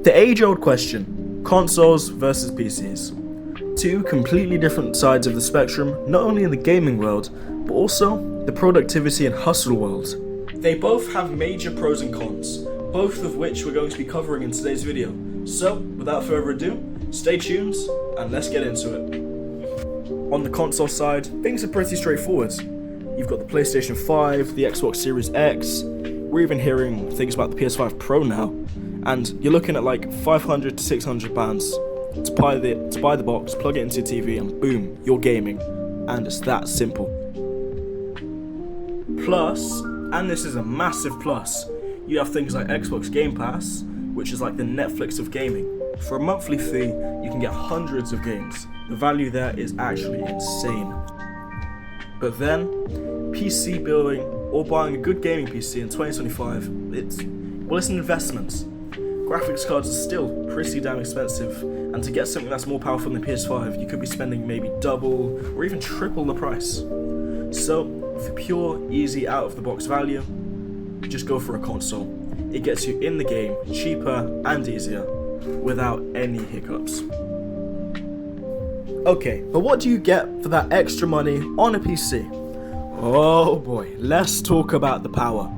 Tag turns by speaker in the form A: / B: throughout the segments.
A: The age-old question, consoles versus PCs. Two completely different sides of the spectrum, not only in the gaming world, but also the productivity and hustle world. They both have major pros and cons, both of which we're going to be covering in today's video. So, without further ado, stay tuned and let's get into it. On the console side, things are pretty straightforward. You've got the PlayStation 5, the Xbox Series X, we're even hearing things about the PS5 Pro now, and you're looking at like 500 to 600 pounds to buy the box, plug it into your TV, and boom, you're gaming. And it's that simple. Plus, and this is a massive plus, you have things like Xbox Game Pass, which is like the Netflix of gaming. For a monthly fee, you can get hundreds of games. The value there is actually insane. But then, PC building or buying a good gaming PC in 2025, it's an investment. Graphics cards are still pretty damn expensive, and to get something that's more powerful than the PS5, you could be spending maybe double or even triple the price. So, for pure, easy, out-of-the-box value, just go for a console. It gets you in the game cheaper and easier, without any hiccups. Okay, but what do you get for that extra money on a PC? Oh boy, let's talk about the power.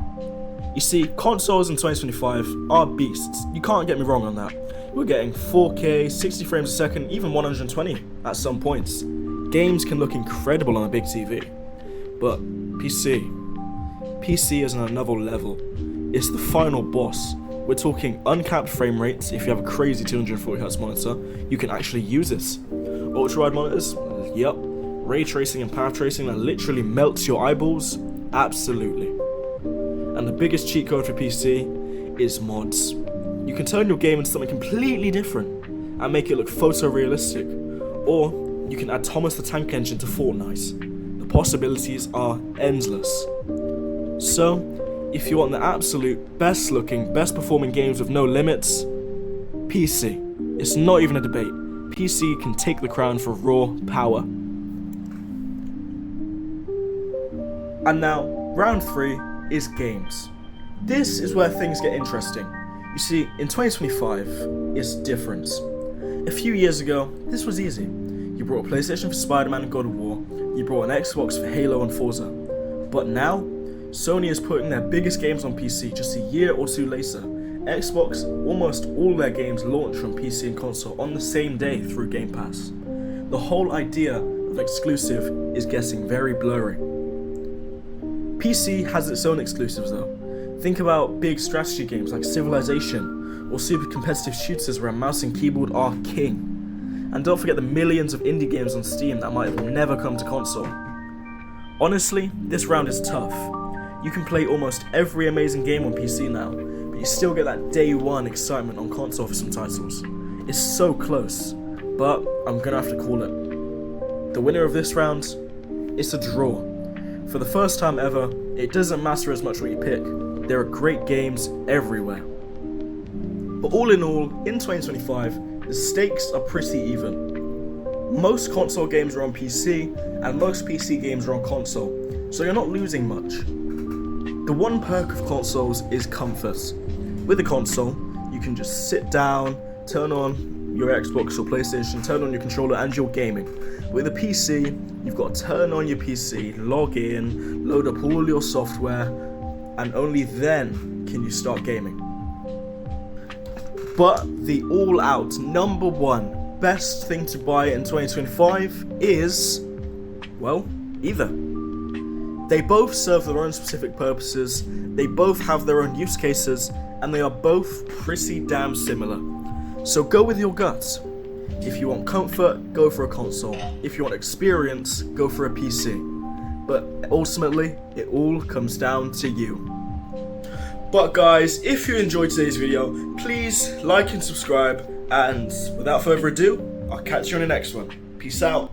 A: You see, consoles in 2025 are beasts. You can't get me wrong on that. We're getting 4K, 60 frames a second, even 120 at some points. Games can look incredible on a big TV. But PC is on another level. It's the final boss. We're talking uncapped frame rates. If you have a crazy 240Hz monitor, you can actually use this. Ultra-wide monitors? Yep. Ray tracing and path tracing that literally melts your eyeballs? Absolutely. And the biggest cheat code for PC is mods. You can turn your game into something completely different and make it look photorealistic. Or you can add Thomas the Tank Engine to Fortnite. The possibilities are endless. So, if you want the absolute best looking, best performing games with no limits, PC. It's not even a debate. PC can take the crown for raw power. And now, round 3 is games. This is where things get interesting. You see, in 2025, it's different. A few years ago, this was easy. You brought a PlayStation for Spider-Man and God of War, you brought an Xbox for Halo and Forza. But now, Sony is putting their biggest games on PC just a year or two later. Xbox, almost all their games launch from PC and console on the same day through Game Pass. The whole idea of exclusive is getting very blurry. PC has its own exclusives though. Think about big strategy games like Civilization, or super competitive shooters where a mouse and keyboard are king. And don't forget the millions of indie games on Steam that might have never come to console. Honestly, this round is tough. You can play almost every amazing game on PC now, but you still get that day one excitement on console for some titles. It's so close, but I'm gonna have to call it. The winner of this round, it's a draw. For the first time ever, it doesn't matter as much what you pick. There are great games everywhere. But all in all, in 2025, the stakes are pretty even. Most console games are on PC, and most PC games are on console, so you're not losing much. The one perk of consoles is comfort. With a console, you can just sit down, turn on your Xbox or PlayStation, turn on your controller, and you're gaming. With a PC, you've got to turn on your PC, log in, load up all your software, and only then can you start gaming. But the all-out number one best thing to buy in 2025 is, well, either. They both serve their own specific purposes, they both have their own use cases, and they are both pretty damn similar. So go with your guts. If you want comfort, go for a console. If you want experience, go for a PC. But ultimately, it all comes down to you. But guys, if you enjoyed today's video, please like and subscribe, and without further ado, I'll catch you on the next one. Peace out.